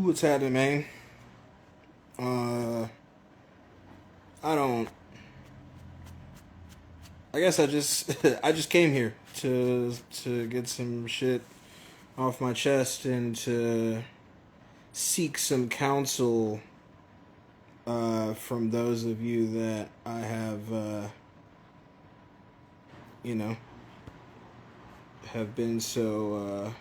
What's happening, man? Uh, I don't. I guess I just I just came here to get some shit off my chest and to seek some counsel from those of you that I have you know have been so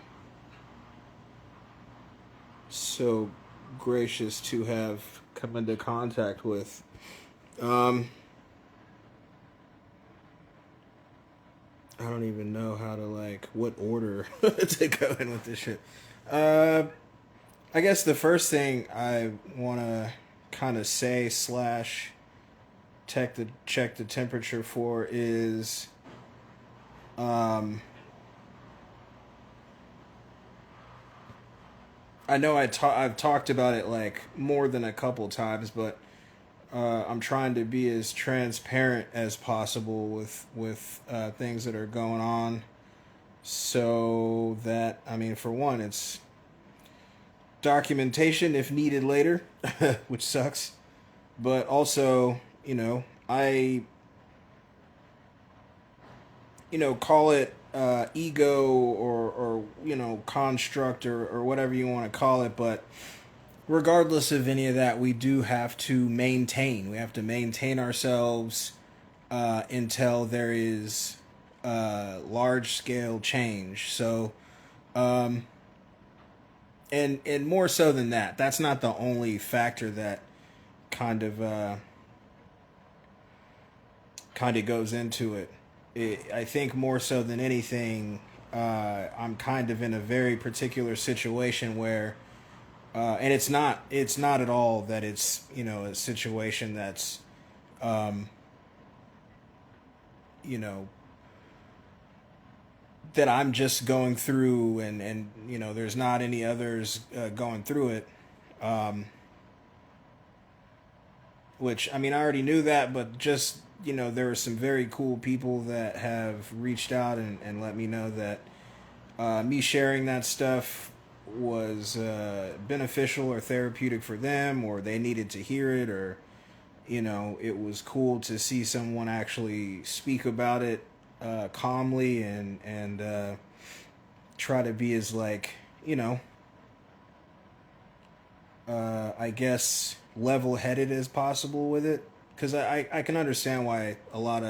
gracious to have come into contact with. Um, I don't even know how to what order to go in with this shit. Uh, I guess the first thing I want to kind of say slash check the temperature for is um I know I've talked about it like more than a couple times, but I'm trying to be as transparent as possible with things that are going on, so that I mean, for one, it's documentation if needed later, which sucks, but also call it ego or construct or whatever you want to call it, but regardless of any of that, we do have to maintain. We have to maintain ourselves until there is large scale change. So, and more so than that, that's not the only factor that kind of goes into it. I think more so than anything, I'm kind of in a very particular situation where. And it's not at all that it's a situation that's you know that I'm just going through, and there's not any others going through it, which I mean I already knew that, but just there are some very cool people that have reached out and let me know that me sharing that stuff was beneficial or therapeutic for them, or they needed to hear it, or it was cool to see someone actually speak about it calmly and try to be as I guess level-headed as possible with it, because I can understand why a lot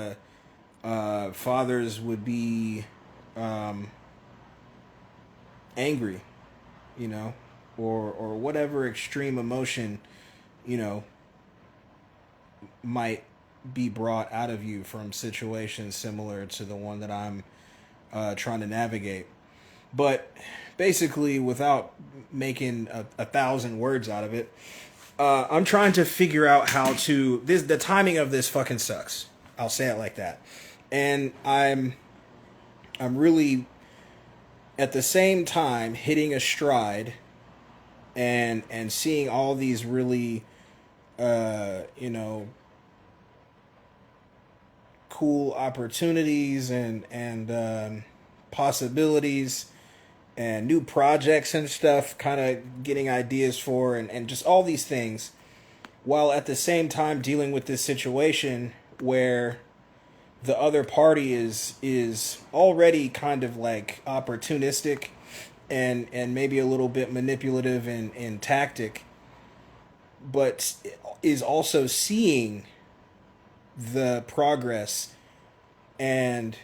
of fathers would be angry, you know, or whatever extreme emotion, you know, might be brought out of you from situations similar to the one that I'm trying to navigate. But basically, without making a thousand words out of it, I'm trying to figure out how to. The timing of this fucking sucks. I'll say it like that, and I'm really at the same time hitting a stride and seeing all these really cool opportunities and possibilities and new projects and stuff, kind of getting ideas for, and just all these things, while at the same time dealing with this situation where the other party is already kind of like opportunistic and maybe a little bit manipulative in tactic, but is also seeing the progress, and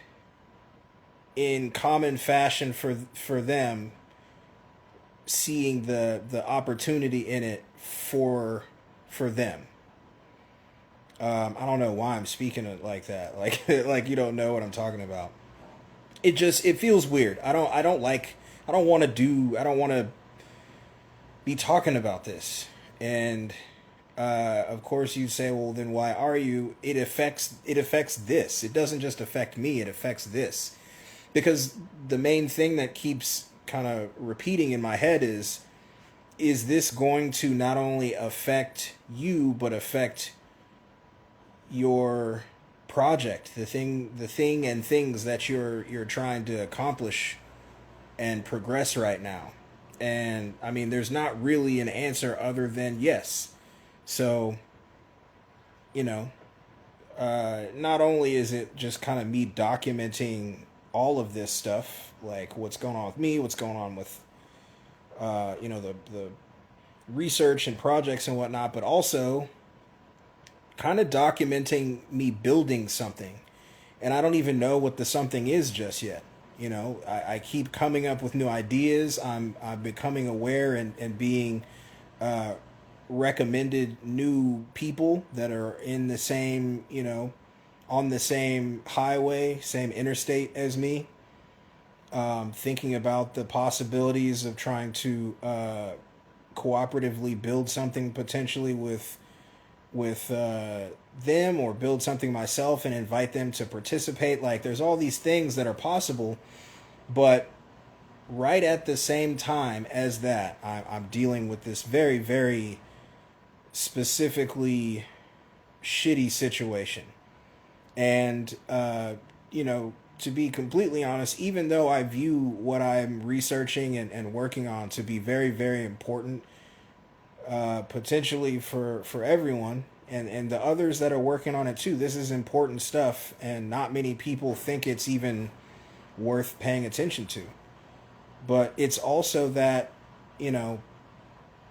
in common fashion for them, seeing the opportunity in it for them. I don't know why I'm speaking it like that. Like like you don't know what I'm talking about. It feels weird. I don't want to be talking about this. And of course you say, well, then why are you? It affects this. It doesn't just affect me, it affects this. Because the main thing that keeps kind of repeating in my head is this going to not only affect you but affect your project, the thing and things that you're trying to accomplish and progress right now. And I mean, there's not really an answer other than yes. So, you know, not only is it just kind of me documenting all of this stuff, like what's going on with me, what's going on with, the research and projects and whatnot, but also kind of documenting me building something. And I don't even know what the something is just yet. I keep coming up with new ideas. I'm becoming aware and being recommended new people that are in the same, on the same highway, same interstate as me. Thinking about the possibilities of trying to cooperatively build something potentially with them, or build something myself and invite them to participate. Like, there's all these things that are possible, but right at the same time as that, I'm dealing with this very, very specifically shitty situation. And, to be completely honest, even though I view what I'm researching and working on to be very, very important, potentially for everyone and the others that are working on it too, this is important stuff, and not many people think it's even worth paying attention to. But it's also that, you know,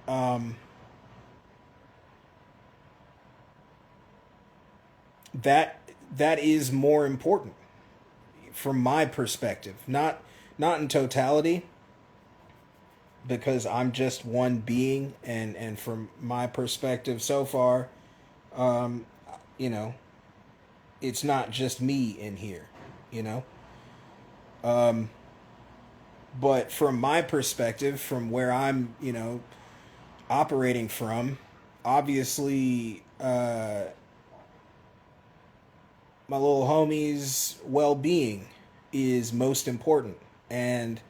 um, that that is more important from my perspective. Not in totality, because I'm just one being, and from my perspective so far, um, you know, it's not just me in here, you know. Um, but from my perspective, from where I'm, operating from, obviously, my little homie's well-being is most important. And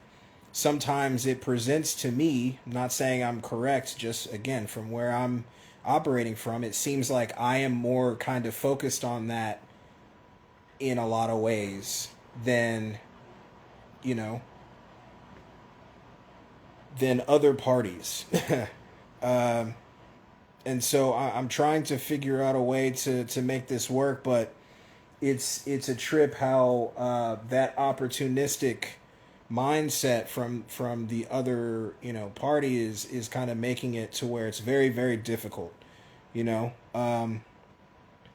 sometimes it presents to me, I'm not saying I'm correct, just again from where I'm operating from, it seems like I am more kind of focused on that in a lot of ways than, you know, than other parties. um, and so I'm trying to figure out a way to make this work, but it's a trip how that opportunistic mindset from the other, party is kind of making it to where it's very, very difficult. you know um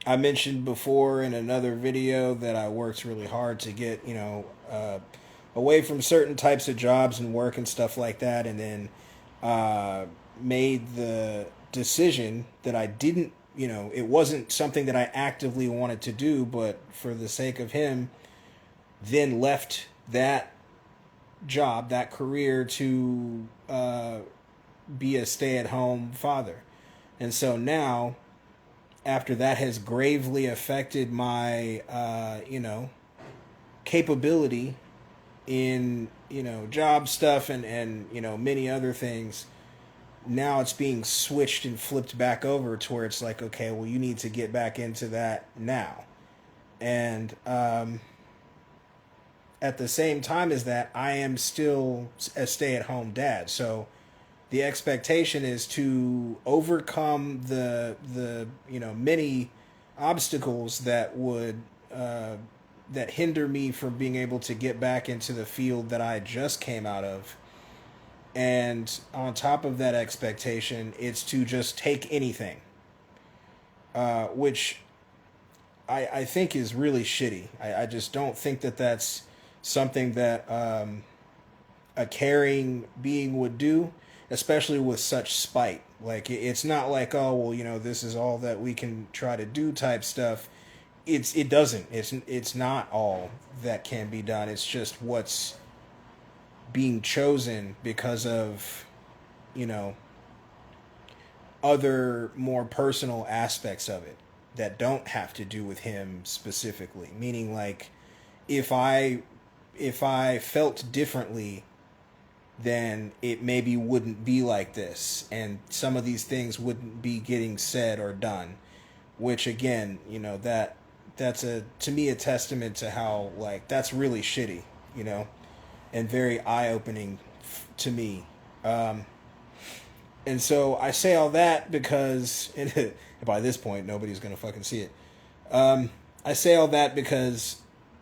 I mentioned before in another video that I worked really hard to get, away from certain types of jobs and work and stuff like that, and then uh made the decision that I didn't, it wasn't something that I actively wanted to do, but for the sake of him, then left that job, that career, to be a stay-at-home father. And so now, after that has gravely affected my, capability in, job stuff and many other things, now it's being switched and flipped back over to where it's like, okay, well, you need to get back into that now. And at the same time as that, I am still a stay-at-home dad. So the expectation is to overcome the many obstacles that would that hinder me from being able to get back into the field that I just came out of. And on top of that expectation, it's to just take anything, which I think is really shitty. I just don't think that that's something that a caring being would do, especially with such spite. Like, it's not like, oh, well, this is all that we can try to do type stuff. It doesn't. It's not all that can be done. It's just what's being chosen because of, you know, other more personal aspects of it that don't have to do with him specifically. Meaning, like, if I felt differently, then it maybe wouldn't be like this, and some of these things wouldn't be getting said or done. Which, again, that's a, to me, a testament to how, like, that's really shitty, and very eye opening to me. And so I say all that because, and by this point, nobody's going to fucking see it. I say all that because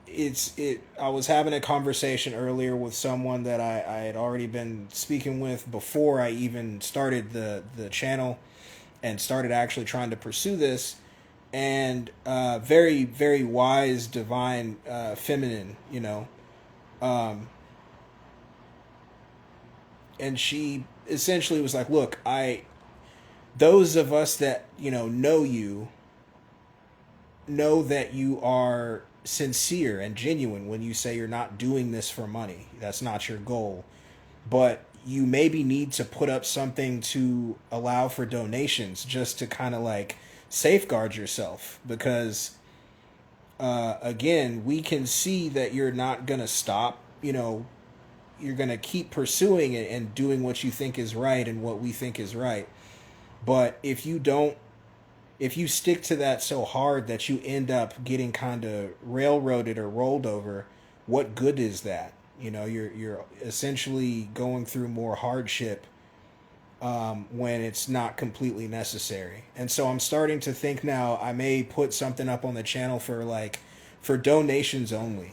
I was having a conversation earlier with someone that I had already been speaking with before I even started the channel and started actually trying to pursue this. And very, very wise, divine, feminine, and she essentially was like, look, those of us that know you know that you are sincere and genuine when you say you're not doing this for money. That's not your goal. But you maybe need to put up something to allow for donations just to kind of like safeguard yourself, because again, we can see that you're not going to stop, you're going to keep pursuing it and doing what you think is right and what we think is right. But if you stick to that so hard that you end up getting kind of railroaded or rolled over, what good is that? You're essentially going through more hardship when it's not completely necessary. And so I'm starting to think now I may put something up on the channel for donations only.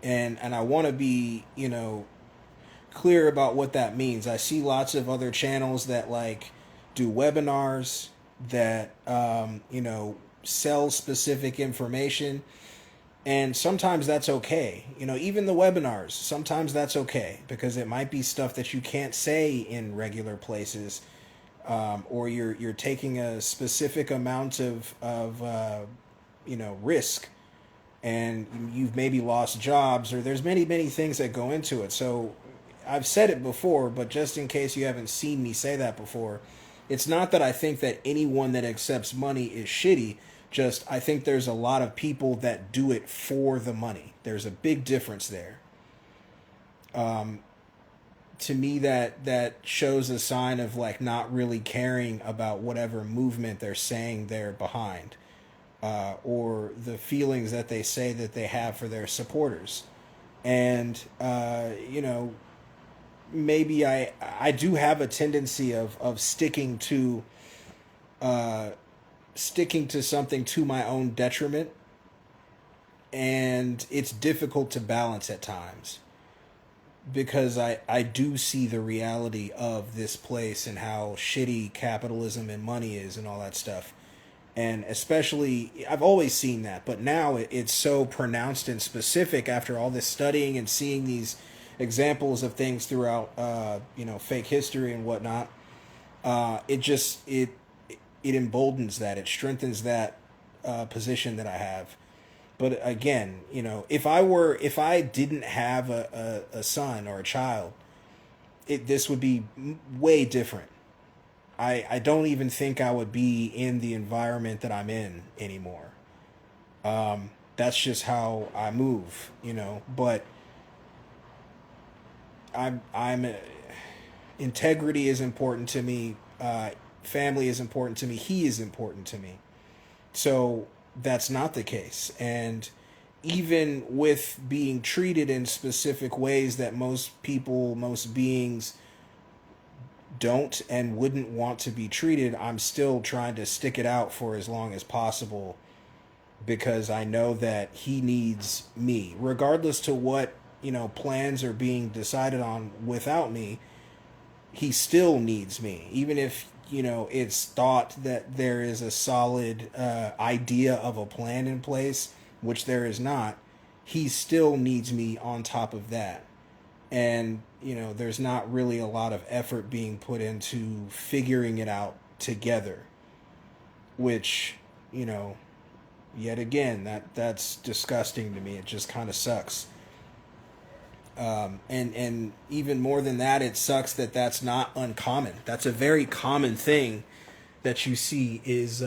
And I want to be, clear about what that means. I see lots of other channels that do webinars that sell specific information, and sometimes that's okay. Even the webinars, sometimes that's okay because it might be stuff that you can't say in regular places, or you're taking a specific amount of risk, and you've maybe lost jobs, or there's many things that go into it. So I've said it before, but just in case you haven't seen me say that before, it's not that I think that anyone that accepts money is shitty. Just I think there's a lot of people that do it for the money. There's a big difference there. To me, that shows a sign of not really caring about whatever movement they're saying they're behind, or the feelings that they say that they have for their supporters. And maybe I do have a tendency of sticking to something to my own detriment, and it's difficult to balance at times because I do see the reality of this place and how shitty capitalism and money is and all that stuff. And especially, I've always seen that, but now it's so pronounced and specific after all this studying and seeing these examples of things throughout, fake history and whatnot. It emboldens that, it strengthens that position that I have. But again, if I didn't have a son or a child, this would be way different. I don't even think I would be in the environment that I'm in anymore. That's just how I move, But I'm integrity is important to me. Family is important to me. He is important to me. So that's not the case. And even with being treated in specific ways that most people, most beings don't and wouldn't want to be treated, I'm still trying to stick it out for as long as possible because I know that he needs me. Regardless to what, plans are being decided on without me, he still needs me. Even if, it's thought that there is a solid idea of a plan in place, which there is not, he still needs me on top of that. And, there's not really a lot of effort being put into figuring it out together, which, yet again, that's disgusting to me. It just kind of sucks. And even more than that, it sucks that that's not uncommon. That's a very common thing that you see is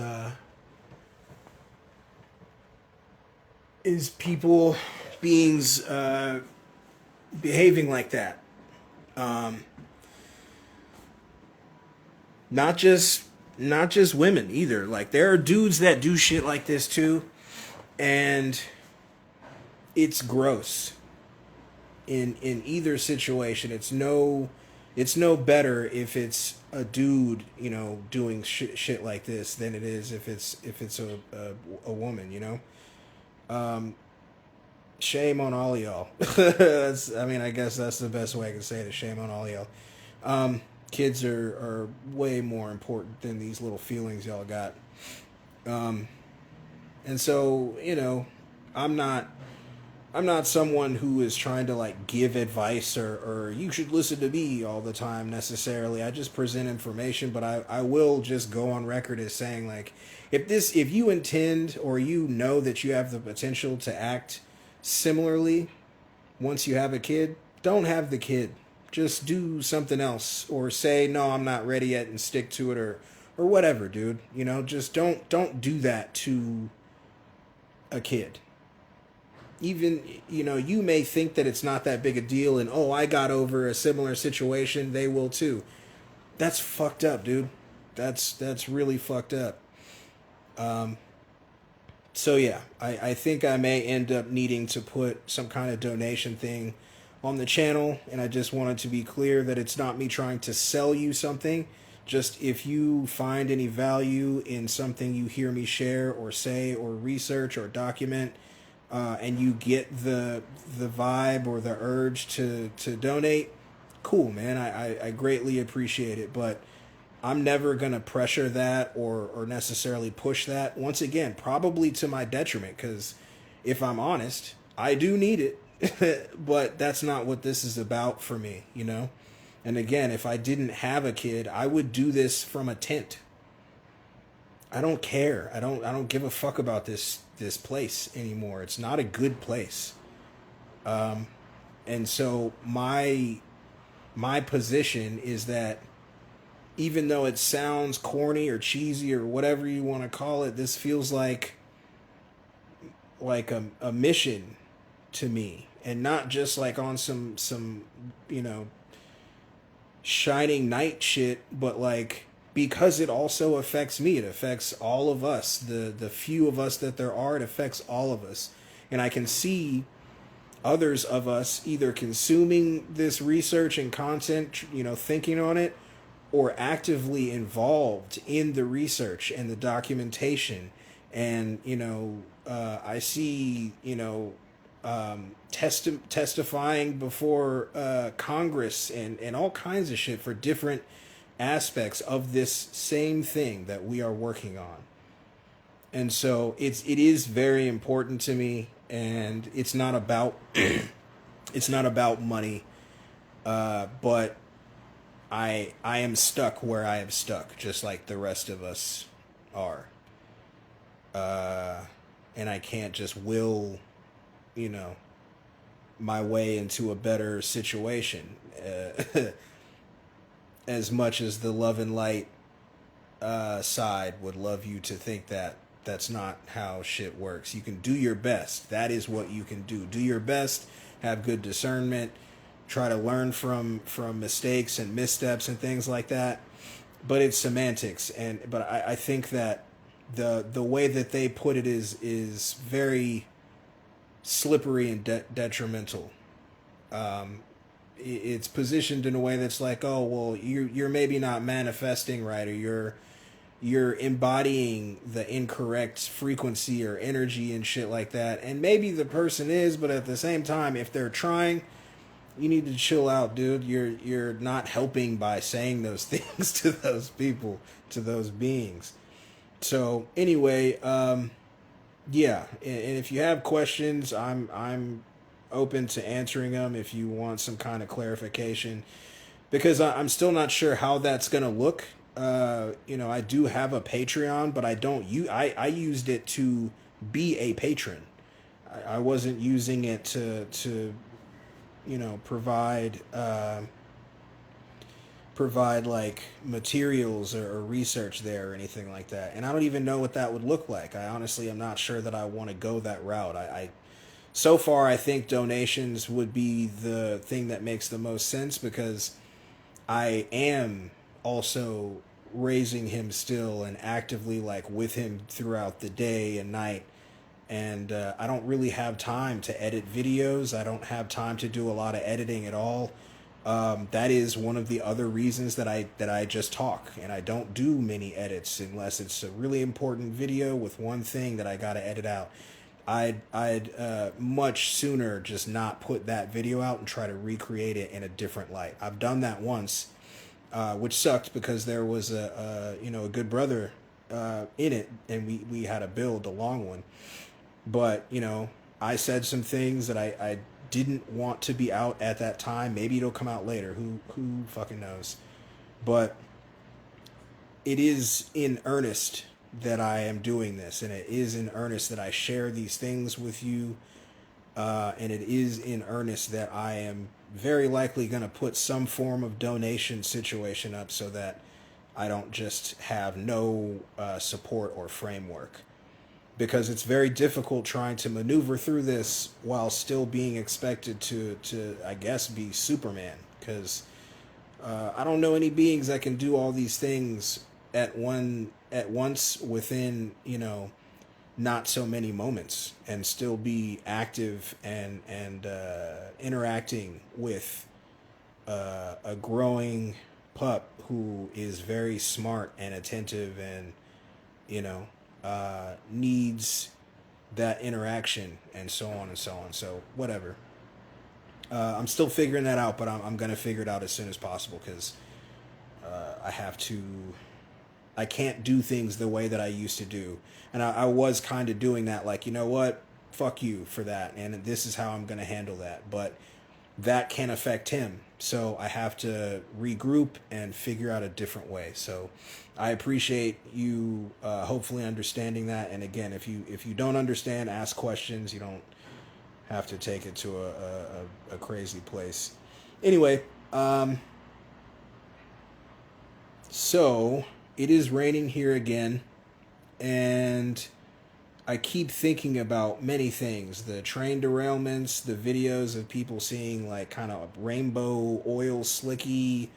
people, beings, behaving like that. Not just women either. There are dudes that do shit like this too, and it's gross. In either situation, it's no It's no better if it's a dude, doing shit like this than it is if it's a woman, Shame on all y'all. I guess that's the best way I can say it. Shame on all y'all. Kids are way more important than these little feelings y'all got. And so, I'm not I'm not someone who is trying to like give advice or you should listen to me all the time necessarily. I just present information, but I will just go on record as saying like if you intend or you know that you have the potential to act similarly once you have a kid, don't have the kid. Just do something else or say no, I'm not ready yet and stick to it or whatever, dude. Just don't do that to a kid. Even you may think that it's not that big a deal and oh, I got over a similar situation, they will too. That's fucked up, dude. That's really fucked up. So yeah, I think I may end up needing to put some kind of donation thing on the channel, and I just wanted to be clear that it's not me trying to sell you something. Just if you find any value in something you hear me share or say or research or document, and you get the vibe or the urge to donate, cool, man. I greatly appreciate it, but I'm never gonna pressure that or necessarily push that. Once again, probably to my detriment, because if I'm honest, I do need it. But that's not what this is about for me, And again, if I didn't have a kid, I would do this from a tent. I don't care. I don't give a fuck about this place anymore. It's not a good place. And so my position is that even though it sounds corny or cheesy or whatever you want to call it, this feels like a mission to me, and not just like on some shining knight shit, but like because it also affects me. It affects all of us. The few of us that there are, it affects all of us. And I can see others of us either consuming this research and content, thinking on it, or actively involved in the research and the documentation. And, I see, testifying before Congress and all kinds of shit for different aspects of this same thing that we are working on. And so it is very important to me, and it's not about it's not about money, but I am stuck where I am stuck, just like the rest of us are. And I can't just will, my way into a better situation. As much as the love and light side would love you to think that that's not how shit works. You can do your best. That is what you can do. Do your best. Have good discernment. Try to learn from mistakes and missteps and things like that. But it's semantics, but I think that the way that they put it is very slippery and detrimental. It's positioned in a way that's like, oh well, you're maybe not manifesting right, or you're embodying the incorrect frequency or energy and shit like that. And maybe the person is, but at the same time, if they're trying, you need to chill out, dude. You're not helping by saying those things to those people, to those beings. So anyway, yeah. And if you have questions, I'm open to answering them. If you want some kind of clarification, because I'm still not sure how that's gonna look. I do have a Patreon, but I used it to be a patron. I wasn't using it to provide like materials or research there or anything like that. And I don't even know what that would look like. I honestly am not sure that I want to go that route. So far, I think donations would be the thing that makes the most sense, because I am also raising him still and actively like with him throughout the day and night. And I don't really have time to edit videos. I don't have time to do a lot of editing at all. That is one of the other reasons that I just talk and I don't do many edits unless it's a really important video with one thing that I got to edit out. I'd much sooner just not put that video out and try to recreate it in a different light. I've done that once, which sucked because there was a good brother in it, and we had to build a long one. But I said some things that I didn't want to be out at that time. Maybe it'll come out later. Who fucking knows? But it is in earnest that I am doing this, and it is in earnest that I share these things with you, and it is in earnest that I am very likely going to put some form of donation situation up so that I don't just have no support or framework. Because it's very difficult trying to maneuver through this while still being expected to I guess, be Superman. Because I don't know any beings that can do all these things at once within, not so many moments and still be active and interacting with a growing pup who is very smart and attentive and, needs that interaction and so on and so on. So whatever. I'm still figuring that out, but I'm going to figure it out as soon as possible because I can't do things the way that I used to do. And I was kind of doing that, like, you know what? Fuck you for that. And this is how I'm going to handle that. But that can affect him. So I have to regroup and figure out a different way. So I appreciate you hopefully understanding that. And again, if you don't understand, ask questions. You don't have to take it to a crazy place. Anyway, so it is raining here again, and I keep thinking about many things. The train derailments, the videos of people seeing like kind of rainbow oil slicky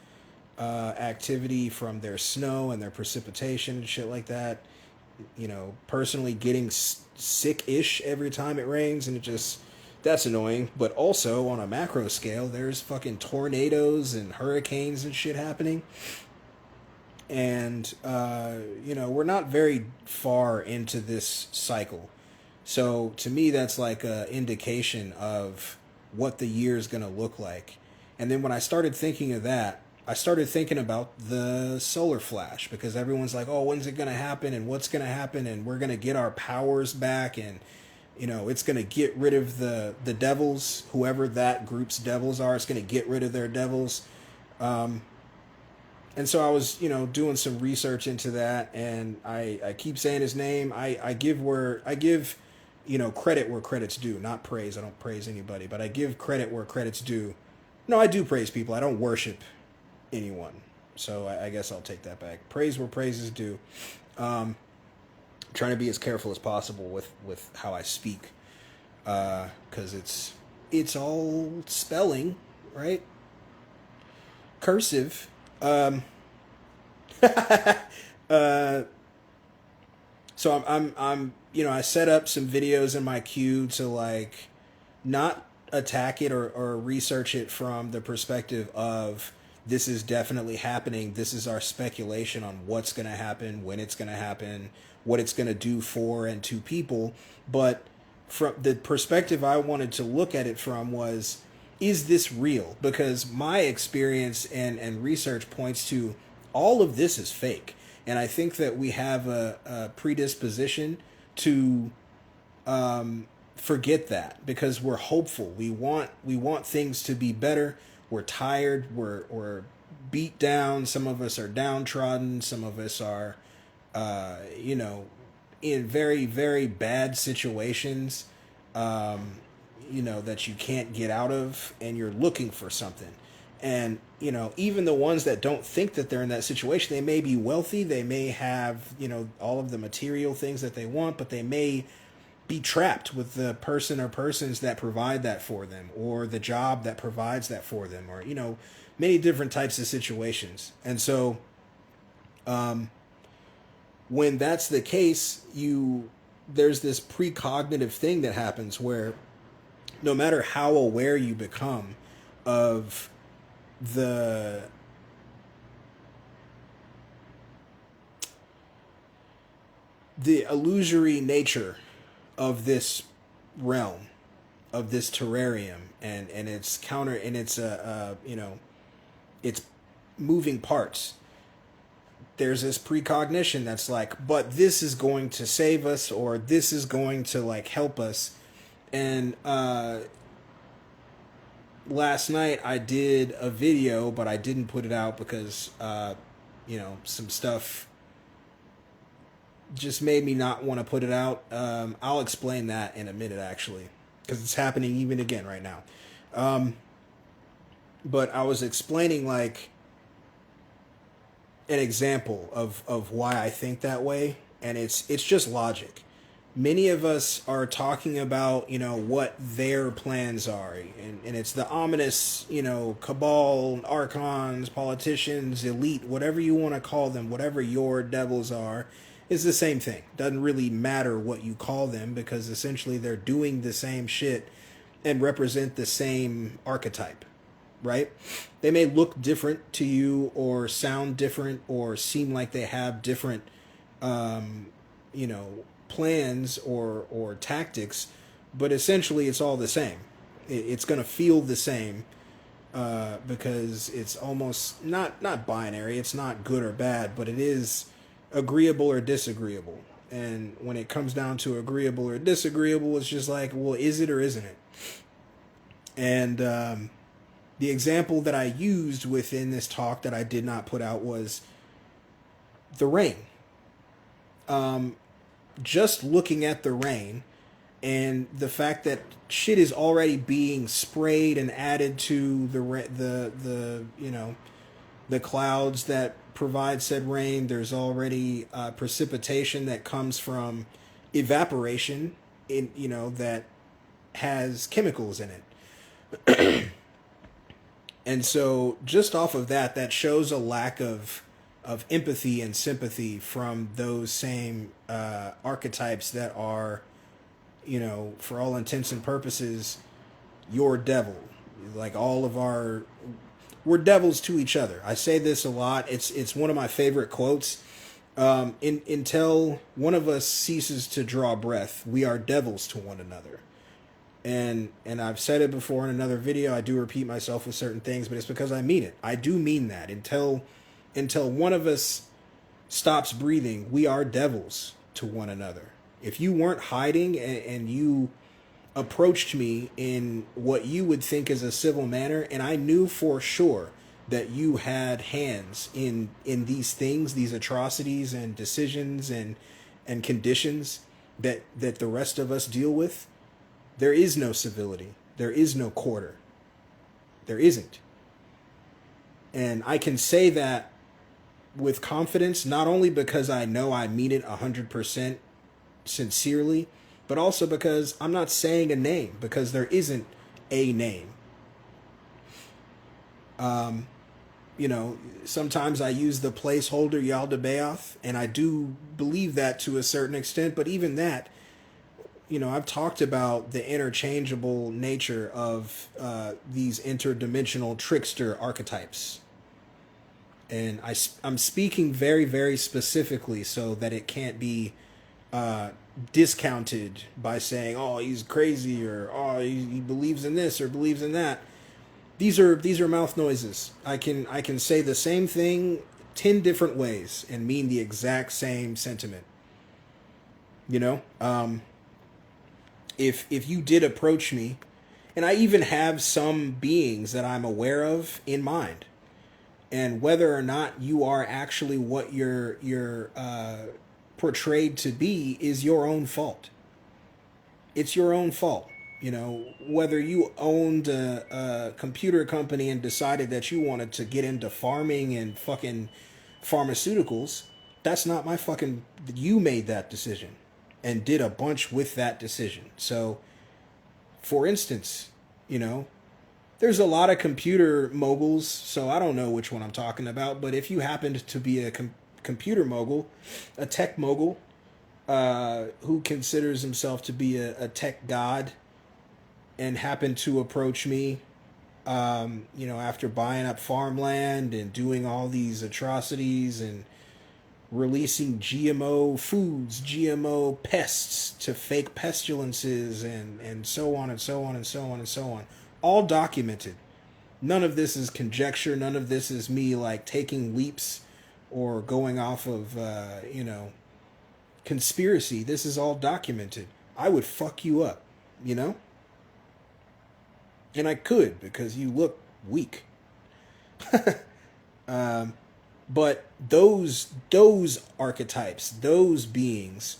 activity from their snow and their precipitation and shit like that. Personally getting sick-ish every time it rains, and that's annoying. But also on a macro scale, there's fucking tornadoes and hurricanes and shit happening. And, we're not very far into this cycle. So to me, that's like an indication of what the year is going to look like. And then when I started thinking of that, I started thinking about the solar flash, because everyone's like, oh, when's it going to happen and what's going to happen and we're going to get our powers back and, it's going to get rid of the devils, whoever that group's devils are. It's going to get rid of their devils. And so I was, doing some research into that, and I keep saying his name. I give credit where credit's due, not praise. I don't praise anybody, but I give credit where credit's due. No, I do praise people. I don't worship anyone. So I guess I'll take that back. Praise where praise is due. Trying to be as careful as possible with how I speak, because it's all spelling, right? Cursive. So I'm I set up some videos in my queue to like not attack it or research it from the perspective of this is definitely happening. This is our speculation on what's going to happen, when it's going to happen, what it's going to do for and to people. But from the perspective I wanted to look at it from was, is this real? Because my experience and research points to all of this is fake. And I think that we have a predisposition to forget that, because we're hopeful. We want things to be better. We're tired. We're beat down. Some of us are downtrodden. Some of us are, in very, very bad situations, that you can't get out of, and you're looking for something. And, even the ones that don't think that they're in that situation, they may be wealthy. They may have, all of the material things that they want, but they may be trapped with the person or persons that provide that for them, or the job that provides that for them, or, many different types of situations. And so, when that's the case, there's this precognitive thing that happens where no matter how aware you become of the the illusory nature of this realm, of this terrarium, and its counter and its its moving parts. There's this precognition that's like, but this is going to save us, or this is going to like help us. And last night I did a video, but I didn't put it out because some stuff just made me not want to put it out. I'll explain that in a minute, actually, because it's happening even again right now. But I was explaining like an example of why I think that way, and it's just logic. Many of us are talking about, what their plans are, and it's the ominous, cabal, archons, politicians, elite, whatever you want to call them, whatever your devils are, is the same thing. Doesn't really matter what you call them, because essentially they're doing the same shit and represent the same archetype, right? They may look different to you, or sound different, or seem like they have different, plans or tactics, but essentially it's all the same. It's going to feel the same, because it's almost not binary. It's not good or bad, but it is agreeable or disagreeable. And when it comes down to agreeable or disagreeable, it's just like, well, is it or isn't it? And the example that I used within this talk that I did not put out was the rain. Just looking at the rain and the fact that shit is already being sprayed and added to the clouds that provide said rain. There's already precipitation that comes from evaporation that has chemicals in it. And so just off of that shows a lack of empathy and sympathy from those same archetypes that are, for all intents and purposes, your devil. Like we're devils to each other. I say this a lot. It's one of my favorite quotes. Until one of us ceases to draw breath, we are devils to one another. And I've said it before in another video. I do repeat myself with certain things, but it's because I mean it. I do mean that. Until one of us stops breathing, we are devils to one another. If you weren't hiding and you approached me in what you would think is a civil manner, and I knew for sure that you had hands in these things, these atrocities and decisions and conditions that the rest of us deal with, there is no civility. There is no quarter. There isn't. And I can say that with confidence, not only because I know I mean it 100% sincerely, but also because I'm not saying a name, because there isn't a name. Sometimes I use the placeholder Yaldabaoth, and I do believe that to a certain extent, but even that, I've talked about the interchangeable nature of these interdimensional trickster archetypes. And I'm speaking very, very specifically so that it can't be discounted by saying, oh, he's crazy, or oh, he believes in this or believes in that. These are mouth noises. I can say the same thing 10 different ways and mean the exact same sentiment. If you did approach me, and I even have some beings that I'm aware of in mind, and whether or not you are actually what you're portrayed to be is your own fault. It's your own fault. Whether you owned a computer company and decided that you wanted to get into farming and fucking pharmaceuticals, that's not my fucking... You made that decision and did a bunch with that decision. So, for instance, there's a lot of computer moguls, so I don't know which one I'm talking about, but if you happened to be a computer mogul, a tech mogul, who considers himself to be a tech god, and happened to approach me after buying up farmland and doing all these atrocities and releasing GMO foods, GMO pests to fake pestilences, and so on and so on and so on and so on. All documented. None of this is conjecture. None of this is me like taking leaps or going off of, conspiracy. This is all documented. I would fuck you up, you know? And I could because you look weak. But those archetypes, those beings,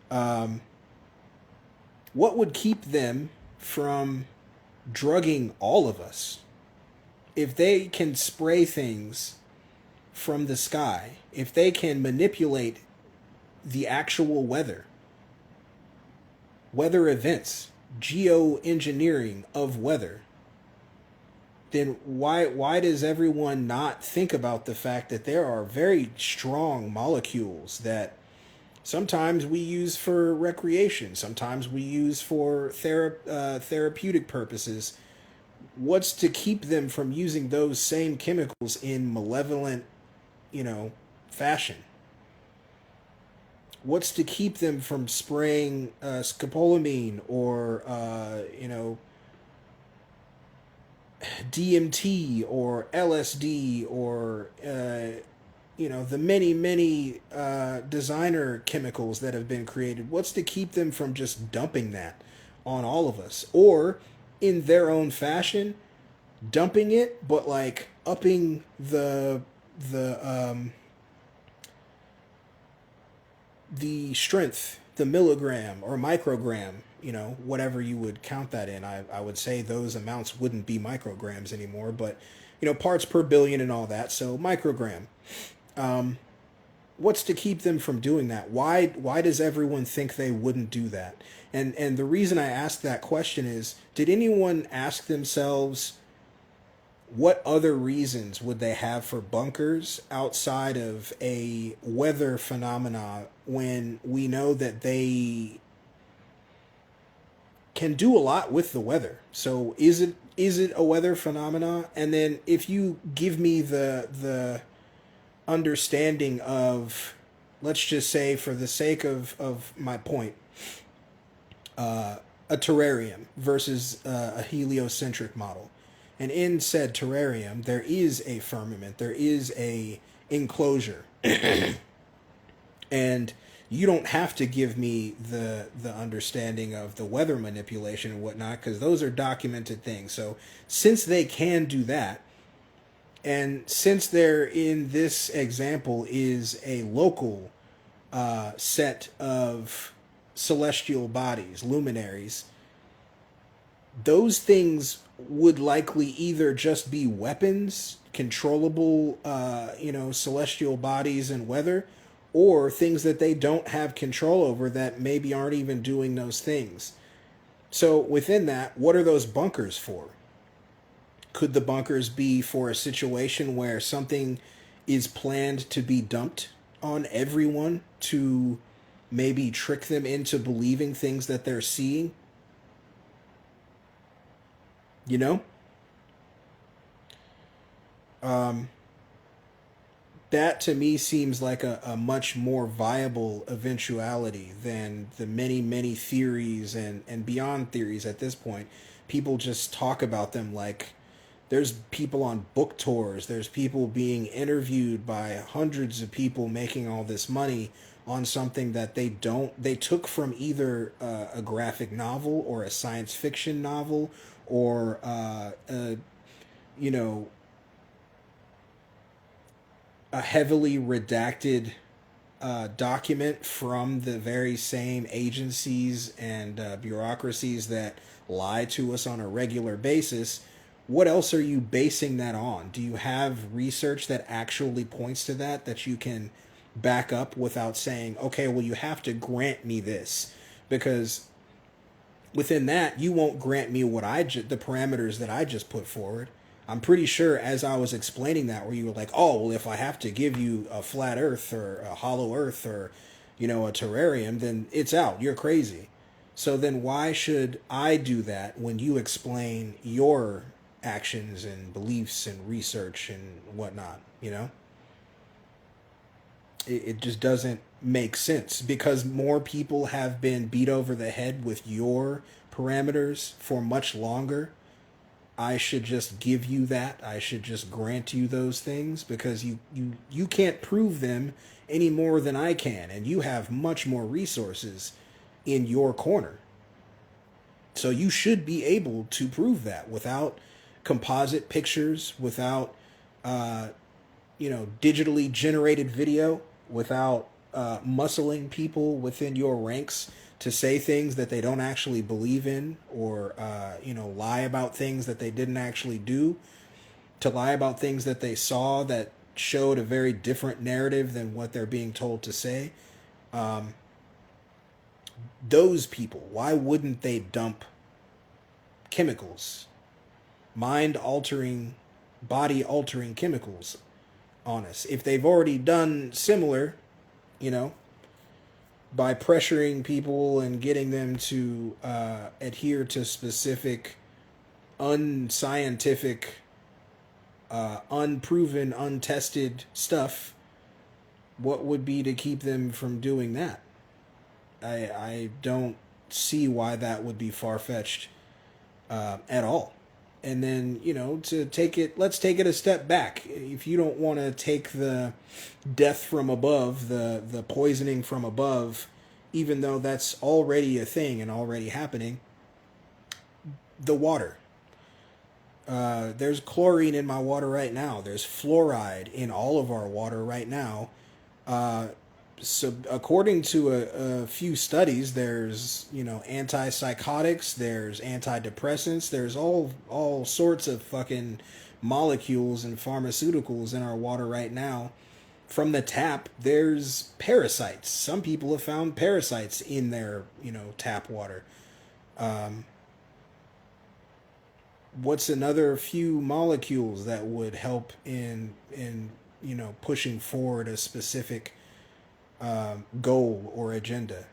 what would keep them from drugging all of us? If they can spray things from the sky, if they can manipulate the actual weather events, geoengineering of weather, then why does everyone not think about the fact that there are very strong molecules that sometimes we use for recreation, sometimes we use for therapeutic purposes? What's to keep them from using those same chemicals in malevolent, fashion? What's to keep them from spraying scopolamine or, DMT or LSD or, the many, many designer chemicals that have been created? What's to keep them from just dumping that on all of us? Or, in their own fashion, dumping it, but like upping the strength, the milligram or microgram, whatever you would count that in. I would say those amounts wouldn't be micrograms anymore, but, parts per billion and all that. So microgram. What's to keep them from doing that? Why does everyone think they wouldn't do that? And the reason I ask that question is, did anyone ask themselves what other reasons would they have for bunkers outside of a weather phenomena when we know that they can do a lot with the weather? So is it a weather phenomena? And then if you give me the understanding of, let's just say for the sake of my point, a terrarium versus a heliocentric model. And in said terrarium, there is a firmament, there is a enclosure. And you don't have to give me the understanding of the weather manipulation and whatnot, because those are documented things. So since they can do that, and since there in this example is a local set of celestial bodies, luminaries, those things would likely either just be weapons, controllable, celestial bodies and weather, or things that they don't have control over that maybe aren't even doing those things. So within that, what are those bunkers for? Could the bunkers be for a situation where something is planned to be dumped on everyone to maybe trick them into believing things that they're seeing? That to me seems like a much more viable eventuality than the many, many theories and beyond theories at this point. People just talk about them like there's people on book tours, there's people being interviewed by hundreds of people making all this money on something that they took from either a graphic novel or a science fiction novel or a heavily redacted document from the very same agencies and bureaucracies that lie to us on a regular basis. What else are you basing that on? Do you have research that actually points to that you can back up without saying, okay, well, you have to grant me this? Because within that, you won't grant me the parameters that I just put forward. I'm pretty sure as I was explaining that, where you were like, oh, well, if I have to give you a flat earth or a hollow earth or, a terrarium, then it's out. You're crazy. So then why should I do that when you explain your actions and beliefs and research and whatnot, you know? It just doesn't make sense because more people have been beat over the head with your parameters for much longer. I should just give you that. I should just grant you those things because you can't prove them any more than I can, and you have much more resources in your corner. So you should be able to prove that without composite pictures, without digitally generated video, without muscling people within your ranks to say things that they don't actually believe in, or lie about things that they didn't actually do, to lie about things that they saw that showed a very different narrative than what they're being told to say. Those people, why wouldn't they dump chemicals, mind altering, body altering chemicals on us if they've already done similar, you know, by pressuring people and getting them to adhere to specific unscientific, unproven, untested stuff? What would be to keep them from doing that? I don't see why that would be far-fetched at all. And then, let's take it a step back. If you don't want to take the death from above, the poisoning from above, even though that's already a thing and already happening, the water. There's chlorine in my water right now. There's fluoride in all of our water right now. So according to a few studies, there's antipsychotics, there's antidepressants, there's all sorts of fucking molecules and pharmaceuticals in our water right now. From the tap, there's parasites. Some people have found parasites in their tap water. What's another few molecules that would help in pushing forward a specific goal or agenda?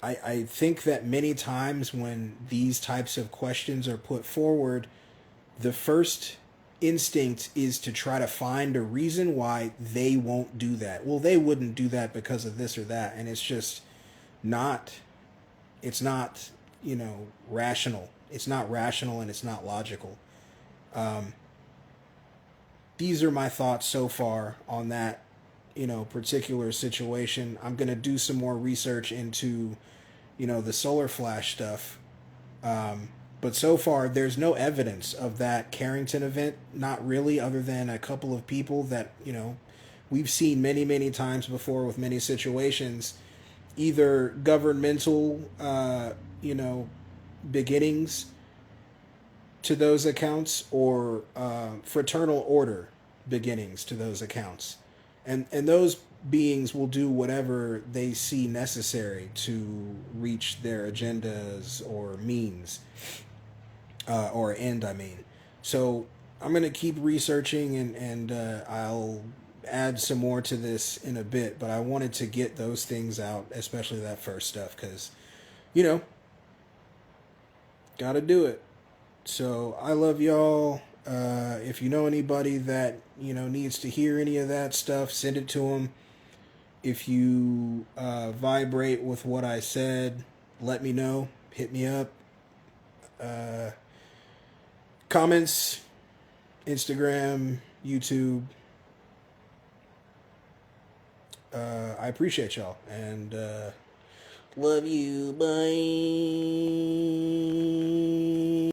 I think that many times when these types of questions are put forward, the first instinct is to try to find a reason why they won't do that. Well, they wouldn't do that because of this or that, and it's just not. It's not rational. It's not rational and it's not logical. These are my thoughts so far on that particular situation. I'm going to do some more research into the solar flash stuff, but so far there's no evidence of that Carrington event, not really, other than a couple of people that we've seen many times before with many situations, either governmental beginnings to those accounts, or fraternal order beginnings to those accounts. And those beings will do whatever they see necessary to reach their agendas or means, or end, I mean. So I'm going to keep researching, and I'll add some more to this in a bit, but I wanted to get those things out, especially that first stuff, because, gotta do it. So I love y'all. If you know anybody that needs to hear any of that stuff, send it to them. If you vibrate with what I said, let me know. Hit me up. Comments, Instagram, YouTube. I appreciate y'all, and love you. Bye.